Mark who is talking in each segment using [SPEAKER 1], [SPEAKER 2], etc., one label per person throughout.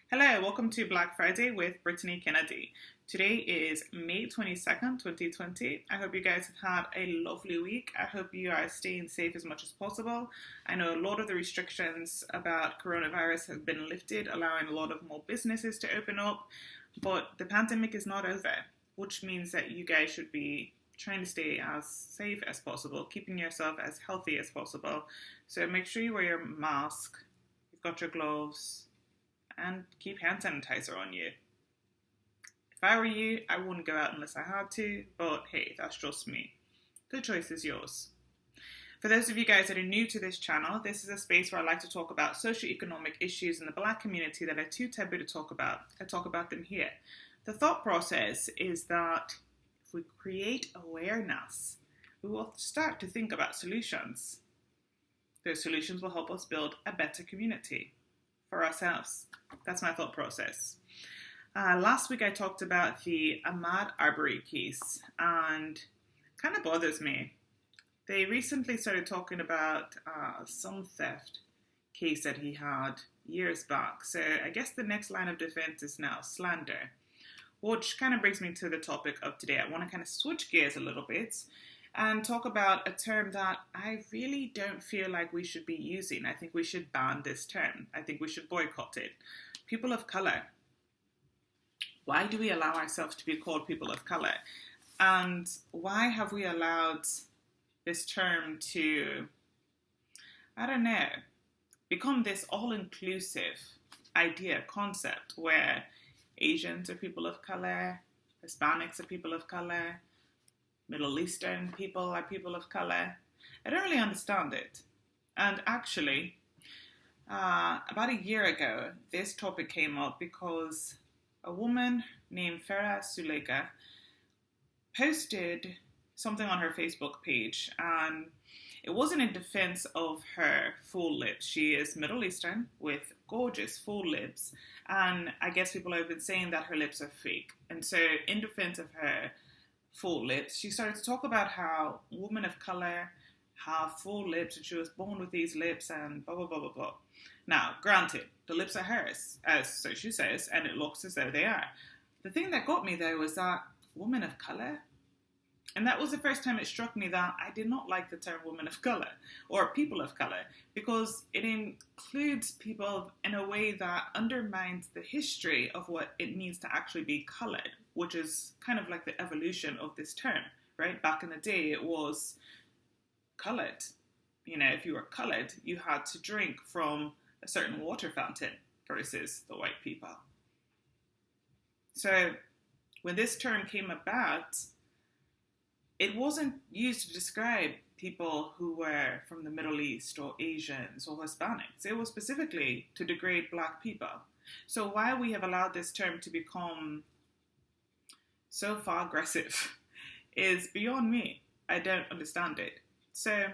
[SPEAKER 1] Hello, welcome to Black Friday with Brittany Kennedy. Today is May 22nd, 2020. I hope you guys have had a lovely week. I hope you are staying safe as much as possible. I know a lot of the restrictions about coronavirus have been lifted, allowing a lot of more businesses to open up, but the pandemic is not over, which means that you guys should be trying to stay as safe as possible, keeping yourself as healthy as possible. So make sure you wear your mask, you've got your gloves, and keep hand sanitizer on you. If I were you, I wouldn't go out unless I had to, but hey, that's just me. The choice is yours. For those of you guys that are new to this channel, this is a space where I like to talk about socioeconomic issues in the Black community that are too taboo to talk about. I talk about them here. The thought process is that if we create awareness, we will start to think about solutions. Those solutions will help us build a better community for ourselves. That's my thought process. Last week I talked about the Ahmaud Arbery case, and it kind of bothers me. They recently started talking about some theft case that he had years back. So I guess the next line of defense is now slander, which kind of brings me to the topic of today. I want to kind of switch gears a little bit and talk about a term that I really don't feel like we should be using. I think we should ban this term. I think we should boycott it. People of color. Why do we allow ourselves to be called people of color? And why have we allowed this term to, become this all-inclusive idea, concept, where Asians are people of color, Hispanics are people of color, Middle Eastern people are people of color? I don't really understand it. And actually, about a year ago, this topic came up because a woman named Farah Suleika posted something on her Facebook page, and it wasn't in defense of her full lips. She is Middle Eastern with gorgeous full lips, and I guess people have been saying that her lips are fake. And so in defense of her full lips, she started to talk about how women of color have full lips and she was born with these lips and blah, blah, blah, blah, blah. Now, granted, the lips are hers, as so she says, and it looks as though they are. The thing that got me though was that woman of color, and that was the first time it struck me that I did not like the term woman of color or people of color, because it includes people in a way that undermines the history of what it means to actually be colored, which is kind of like the evolution of this term, right? Back in the day, it was colored. You know, if you were colored, you had to drink from a certain water fountain versus the white people. So when this term came about, it wasn't used to describe people who were from the Middle East or Asians or Hispanics. It was specifically to degrade Black people. So why we have allowed this term to become so far aggressive is beyond me. I don't understand it. So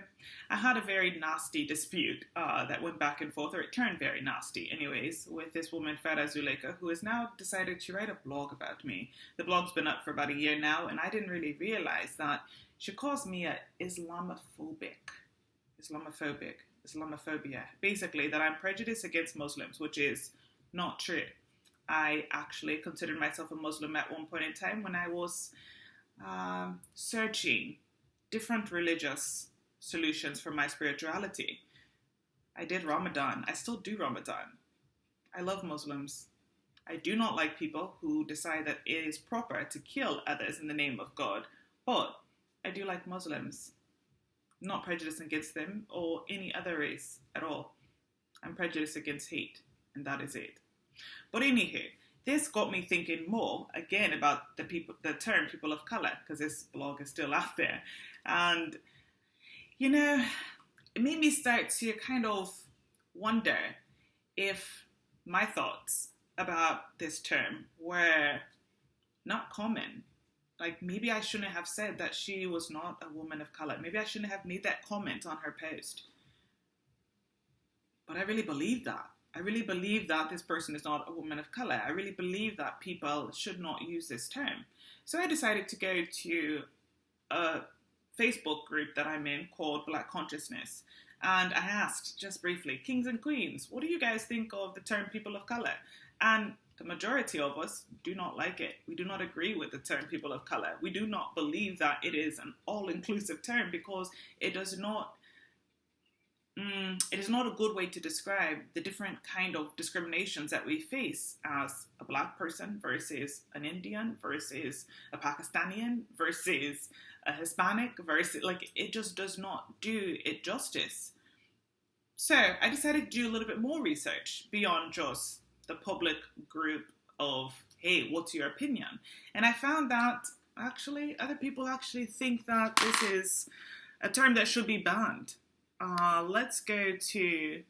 [SPEAKER 1] I had a very nasty dispute that went back and forth, or it turned very nasty anyways, with this woman, Farah Suleika, who has now decided to write a blog about me. The blog's been up for about a year now, and I didn't really realize that she calls me a Islamophobia. Basically, that I'm prejudiced against Muslims, which is not true. I actually considered myself a Muslim at one point in time when I was searching different religious solutions for my spirituality. I did Ramadan. I still do Ramadan. I love Muslims. I do not like people who decide that it is proper to kill others in the name of God, but I do like Muslims. I'm not prejudiced against them or any other race at all. I'm prejudiced against hate, and that is it. But anywho, this got me thinking more again about the term people of color, because this blog is still out there. And, you know, it made me start to kind of wonder if my thoughts about this term were not common. Like, maybe I shouldn't have said that she was not a woman of color. Maybe I shouldn't have made that comment on her post. But I really believe that. I really believe that this person is not a woman of color. I really believe that people should not use this term. So I decided to go to a Facebook group that I'm in called Black Consciousness. And I asked just briefly, kings and queens, what do you guys think of the term people of color? And the majority of us do not like it. We do not agree with the term people of color. We do not believe that it is an all-inclusive term because it does not it is not a good way to describe the different kind of discriminations that we face as a black person versus an Indian versus a Pakistani versus a Hispanic versus, like, it just does not do it justice. So I decided to do a little bit more research beyond just the public group of, hey, what's your opinion? And I found that actually other people actually think that this is a term that should be banned. Let's go to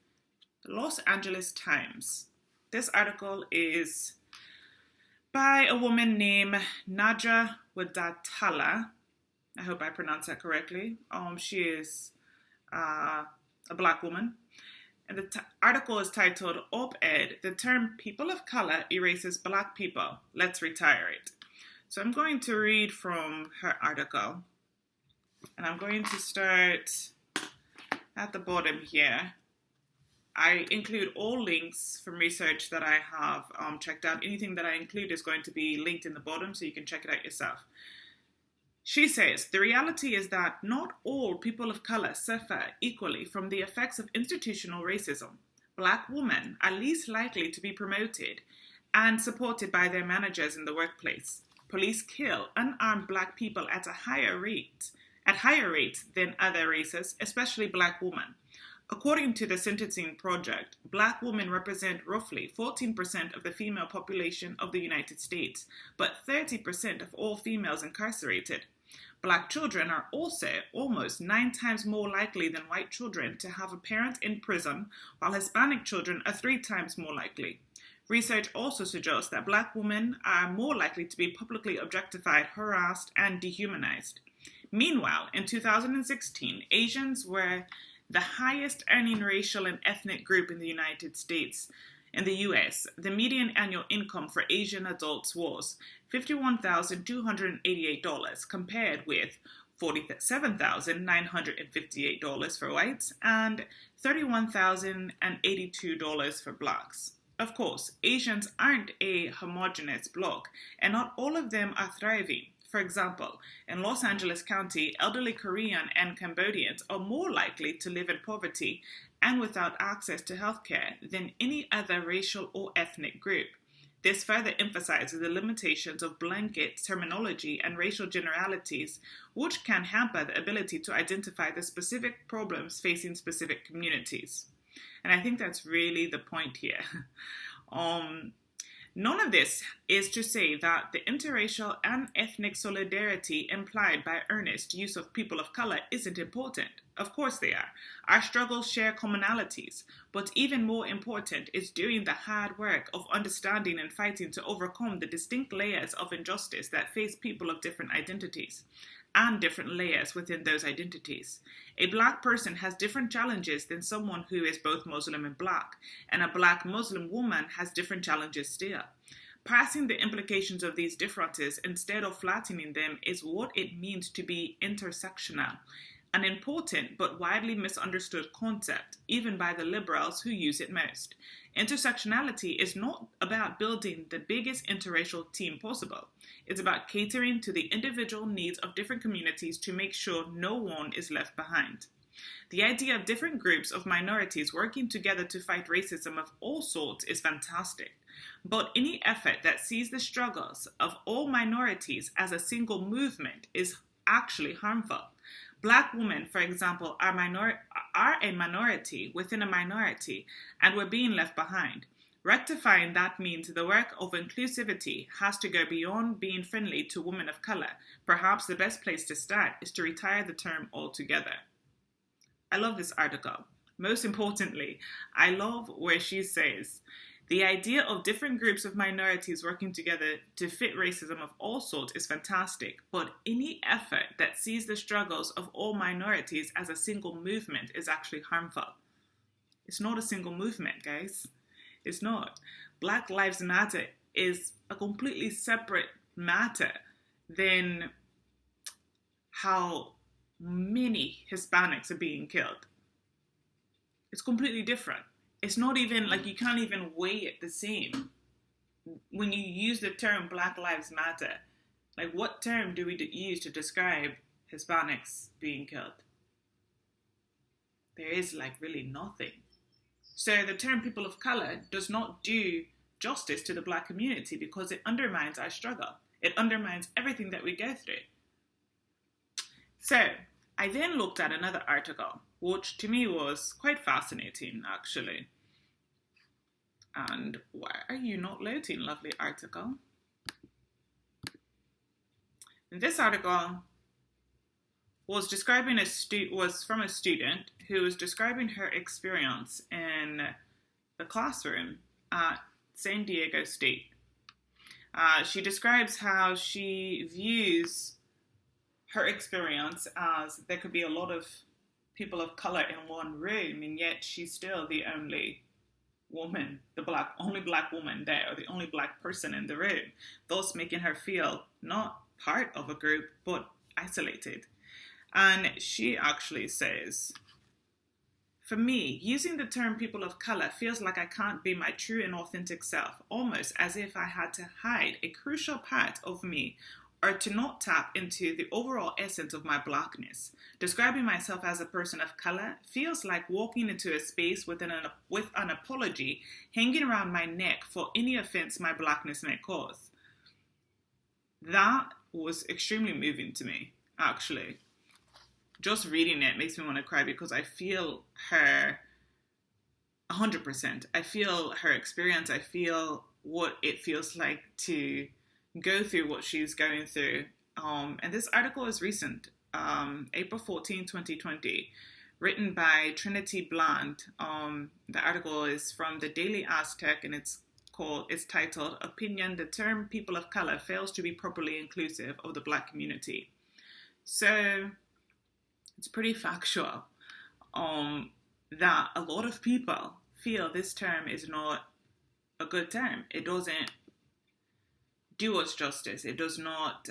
[SPEAKER 1] the Los Angeles Times. This article is by a woman named Naja Wadatala. I hope I pronounced that correctly. She is a black woman. And the article is titled, Op-Ed, the term people of color erases black people. Let's retire it. So I'm going to read from her article. And I'm going to start at the bottom here. I include all links from research that I have checked out. Anything that I include is going to be linked in the bottom so you can check it out yourself. She says, the reality is that not all people of color suffer equally from the effects of institutional racism. Black women are least likely to be promoted and supported by their managers in the workplace. Police kill unarmed black people at higher rates than other races, especially black women. According to the Sentencing Project, black women represent roughly 14% of the female population of the United States, but 30% of all females incarcerated. Black children are also almost 9 times more likely than white children to have a parent in prison, while Hispanic children are 3 times more likely. Research also suggests that black women are more likely to be publicly objectified, harassed, and dehumanized. Meanwhile, in 2016, Asians were the highest earning racial and ethnic group in the United States. In the US, the median annual income for Asian adults was $51,288 compared with $47,958 for whites and $31,082 for blacks. Of course, Asians aren't a homogeneous bloc, and not all of them are thriving. For example, in Los Angeles County, elderly Korean and Cambodians are more likely to live in poverty and without access to healthcare than any other racial or ethnic group. This further emphasizes the limitations of blanket terminology and racial generalities, which can hamper the ability to identify the specific problems facing specific communities. And I think that's really the point here. None of this is to say that the interracial and ethnic solidarity implied by earnest use of people of color isn't important. Of course they are. Our struggles share commonalities, but even more important is doing the hard work of understanding and fighting to overcome the distinct layers of injustice that face people of different identities and different layers within those identities. A black person has different challenges than someone who is both Muslim and black, and a black Muslim woman has different challenges still. Passing the implications of these differences instead of flattening them is what it means to be intersectional, an important but widely misunderstood concept, even by the liberals who use it most. Intersectionality is not about building the biggest interracial team possible. It's about catering to the individual needs of different communities to make sure no one is left behind. The idea of different groups of minorities working together to fight racism of all sorts is fantastic, but any effort that sees the struggles of all minorities as a single movement is actually harmful. Black women, for example, are a minority within a minority, and we're being left behind. Rectifying that means the work of inclusivity has to go beyond being friendly to women of color. Perhaps the best place to start is to retire the term altogether. I love this article. Most importantly, I love where she says, the idea of different groups of minorities working together to fit racism of all sorts is fantastic, but any effort that sees the struggles of all minorities as a single movement is actually harmful. It's not a single movement, guys. It's not. Black Lives Matter is a completely separate matter than how many Hispanics are being killed. It's completely different. It's not even like you can't even weigh it the same. When you use the term Black Lives Matter, like what term do we use to describe Hispanics being killed? There is like really nothing. So the term people of color does not do justice to the Black community because it undermines our struggle. It undermines everything that we go through. So I then looked at another article, which to me was quite fascinating, actually. And why are you not loading, lovely article? And this article was describing was from a student who was describing her experience in the classroom at San Diego State. She describes how she views her experience as there could be a lot of people of color in one room, and yet she's still the only woman, only black woman there, or the only black person in the room, thus making her feel not part of a group, but isolated. And she actually says, for me, using the term people of color feels like I can't be my true and authentic self, almost as if I had to hide a crucial part of me or to not tap into the overall essence of my blackness. Describing myself as a person of color feels like walking into a space with an apology hanging around my neck for any offense my blackness may cause. That was extremely moving to me, actually. Just reading it makes me want to cry because I feel her 100%. I feel her experience. I feel what it feels like to go through what she's going through. And this article is recent, April 14, 2020, written by Trinity Bland. The article is from the Daily Aztec, and it's titled Opinion, the term people of color fails to be properly inclusive of the Black community. So it's pretty factual that a lot of people feel this term is not a good term. It doesn't do us justice. It does not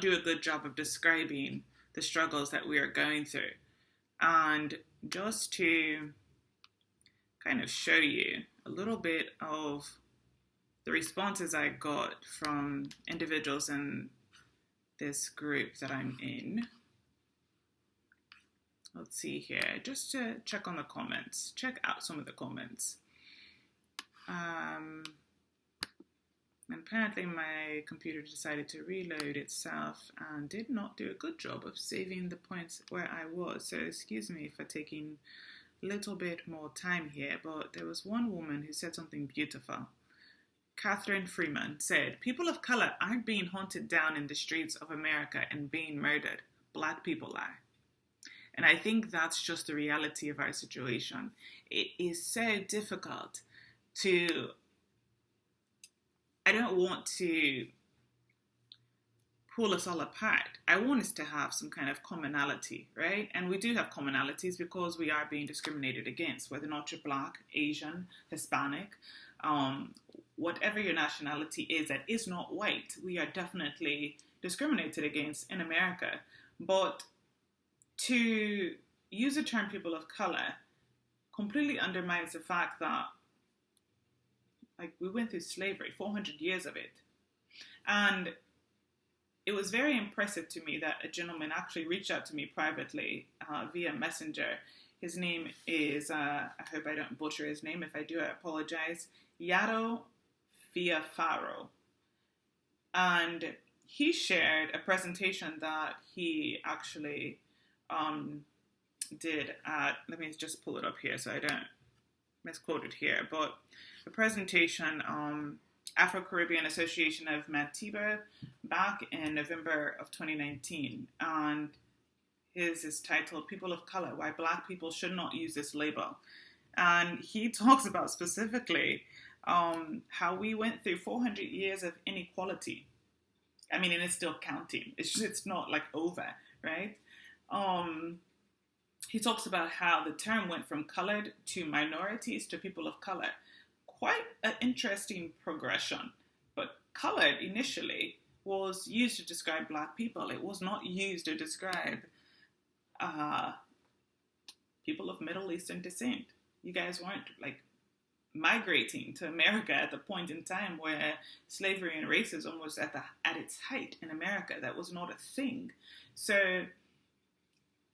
[SPEAKER 1] do a good job of describing the struggles that we are going through. And just to kind of show you a little bit of the responses I got from individuals in this group that I'm in. Let's see here, just to check on the comments, check out some of the comments. And apparently my computer decided to reload itself and did not do a good job of saving the points where I was. So excuse me for taking a little bit more time here, but there was one woman who said something beautiful. Catherine Freeman said, people of color aren't being hunted down in the streets of America and being murdered. Black people are. And I think that's just the reality of our situation. It is so difficult I don't want to pull us all apart. I want us to have some kind of commonality, right? And we do have commonalities because we are being discriminated against, whether or not you're Black, Asian, Hispanic, whatever your nationality is that is not white, we are definitely discriminated against in America. But to use the term people of color completely undermines the fact that we went through slavery, 400 years of it. And it was very impressive to me that a gentleman actually reached out to me privately via Messenger. His name is, I hope I don't butcher his name. If I do, I apologize. Jairo Viafara. And he shared a presentation that he actually did at, let me just pull it up here so I don't misquote it here, but a presentation Afro-Caribbean Association of Mantibo back in November of 2019. And his is titled People of Color, Why Black People Should Not Use This Label. And he talks about specifically how we went through 400 years of inequality. I mean, and it's still counting. It's not like over, right? He talks about how the term went from colored to minorities to people of color. Quite an interesting progression. But colored initially was used to describe Black people. It was not used to describe people of Middle Eastern descent. You guys weren't like migrating to America at the point in time where slavery and racism was at its height in America. That was not a thing. So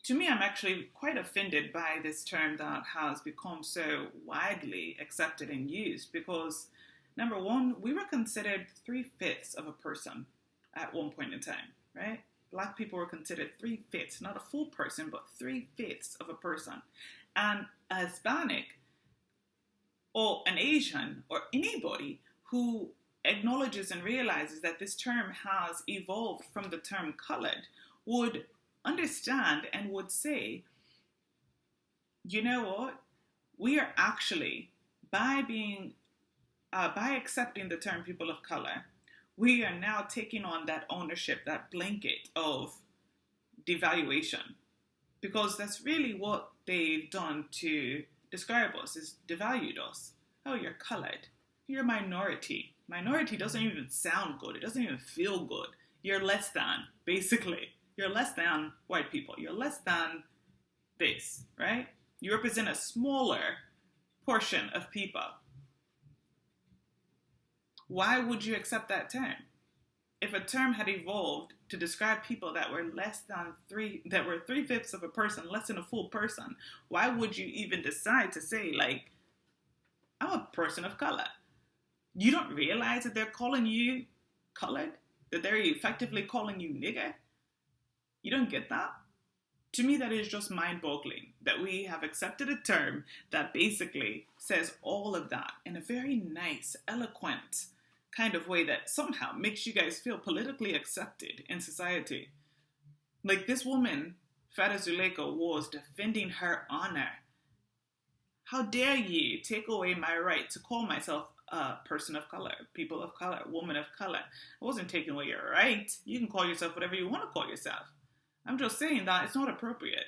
[SPEAKER 1] to me, I'm actually quite offended by this term that has become so widely accepted and used because, number one, we were considered 3/5 of a person at one point in time, right? Black people were considered 3/5, not a full person, but 3/5 of a person. And a Hispanic or an Asian or anybody who acknowledges and realizes that this term has evolved from the term colored would understand and would say, you know what? We are actually, by accepting the term people of color, we are now taking on that ownership, that blanket of devaluation. Because that's really what they've done to describe us, is devalued us. Oh, you're colored. You're a minority. Minority doesn't even sound good. It doesn't even feel good. You're less than, basically. You're less than white people. You're less than this, right? You represent a smaller portion of people. Why would you accept that term? If a term had evolved to describe people that were less than 3/5 of a person, less than a full person, why would you even decide to say, like, I'm a person of color? You don't realize that they're calling you colored? That they're effectively calling you nigger? You don't get that? To me, that is just mind-boggling that we have accepted a term that basically says all of that in a very nice, eloquent kind of way that somehow makes you guys feel politically accepted in society. Like this woman, Fada Zuleika, was defending her honor. How dare you take away my right to call myself a person of color, people of color, woman of color? I wasn't taking away your right. You can call yourself whatever you want to call yourself. I'm just saying that it's not appropriate.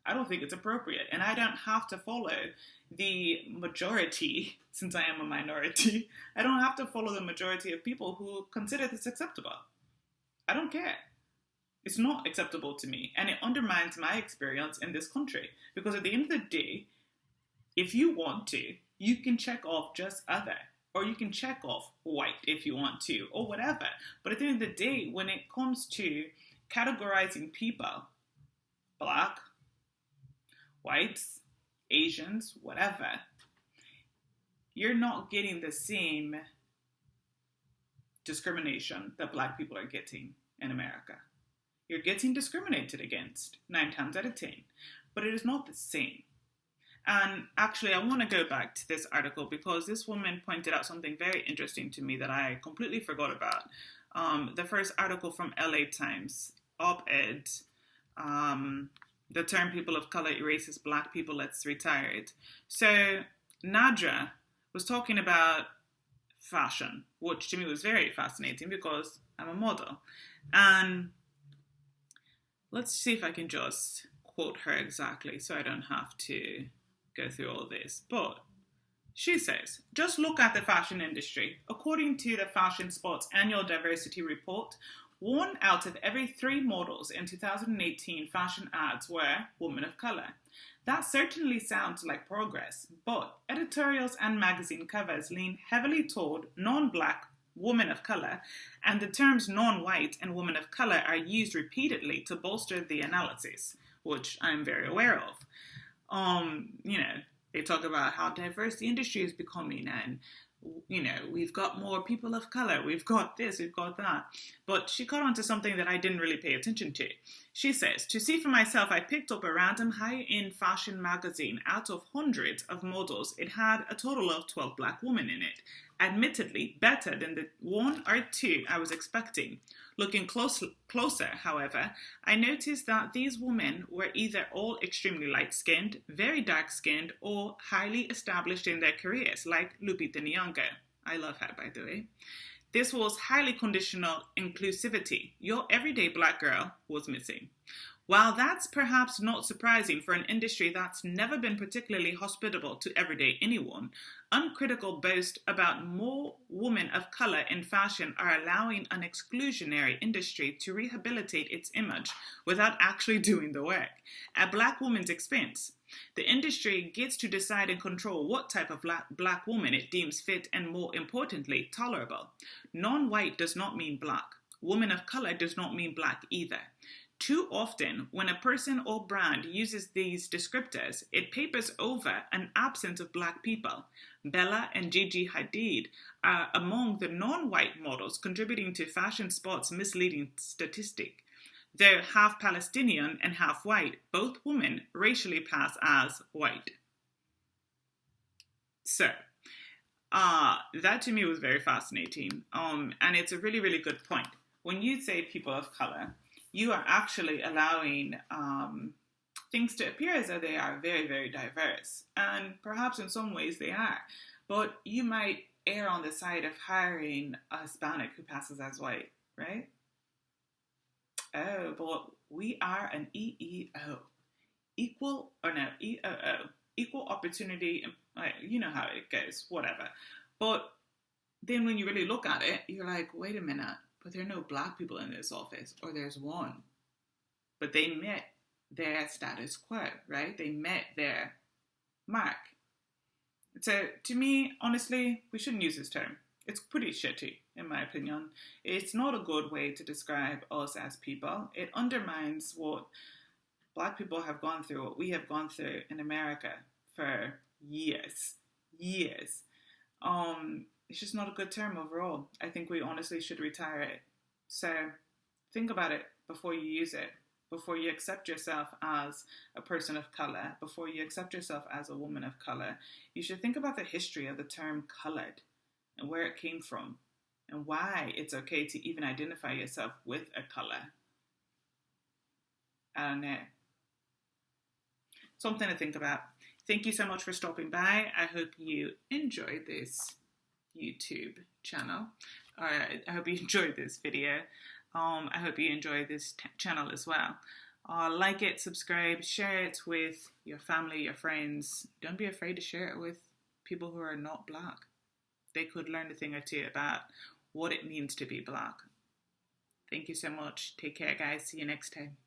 [SPEAKER 1] I don't think it's appropriate. And I don't have to follow the majority, since I am a minority. I don't have to follow the majority of people who consider this acceptable. I don't care. It's not acceptable to me. And it undermines my experience in this country. Because at the end of the day, if you want to, you can check off just other. Or you can check off white if you want to, or whatever. But at the end of the day, when it comes to categorizing people, black, whites, Asians, whatever, you're not getting the same discrimination that black people are getting in America. You're getting discriminated against 9 times out of 10, but it is not the same. And actually, I want to go back to this article because this woman pointed out something very interesting to me that I completely forgot about. The first article from LA Times, op-ed, the term people of color erases black people, let's retire it. So Nadra was talking about fashion, which to me was very fascinating because I'm a model. And let's see if I can just quote her exactly so I don't have to go through all this. But she says, just look at the fashion industry. According to the Fashion Spot's annual diversity report, 1 out of every 3 models in 2018 fashion ads were women of color. That certainly sounds like progress, but editorials and magazine covers lean heavily toward non-black women of color, and the terms non-white and women of color are used repeatedly to bolster the analysis, which I'm very aware of. They talk about how diverse the industry is becoming and, we've got more people of color, we've got this, we've got that. But she caught on to something that I didn't really pay attention to. She says, to see for myself, I picked up a random high-end fashion magazine. Out of hundreds of models, it had a total of 12 black women in it. Admittedly, better than the 1 or 2 I was expecting. Looking closer, however, I noticed that these women were either all extremely light-skinned, very dark-skinned, or highly established in their careers, like Lupita Nyong'o. I love her, by the way. This was highly conditional inclusivity. Your everyday black girl was missing. While that's perhaps not surprising for an industry that's never been particularly hospitable to everyday anyone, uncritical boasts about more women of color in fashion are allowing an exclusionary industry to rehabilitate its image without actually doing the work, at black women's expense. The industry gets to decide and control what type of black woman it deems fit and, more importantly, tolerable. Non-white does not mean black. Woman of color does not mean black either. Too often, when a person or brand uses these descriptors, it papers over an absence of black people. Bella and Gigi Hadid are among the non-white models contributing to Fashion Spot's misleading statistic. Though half Palestinian and half white, both women racially pass as white. So, that to me was very fascinating. And it's a really, really good point. When you say people of color, you are actually allowing things to appear as though they are very, very diverse. And perhaps in some ways they are. But you might err on the side of hiring a Hispanic who passes as white, right? Oh, but we are an EEO. Equal opportunity, you know how it goes, whatever. But then when you really look at it, you're like, wait a minute. But there are no black people in this office, or there's one. But they met their status quo, right? They met their mark. So to me, honestly, we shouldn't use this term. It's pretty shitty, in my opinion. It's not a good way to describe us as people. It undermines what black people have gone through, what we have gone through in America for years. It's just not a good term overall. I think we honestly should retire it. So think about it before you use it, before you accept yourself as a person of color, before you accept yourself as a woman of color. You should think about the history of the term colored and where it came from and why it's okay to even identify yourself with a color. I don't know. Something to think about. Thank you so much for stopping by. I hope you enjoyed this YouTube channel. I hope you enjoyed this video. I hope you enjoyed this channel as well. Like it, subscribe, share it with your family, your friends. Don't be afraid to share it with people who are not black. They could learn a thing or two about what it means to be black. Thank you so much. Take care, guys. See you next time.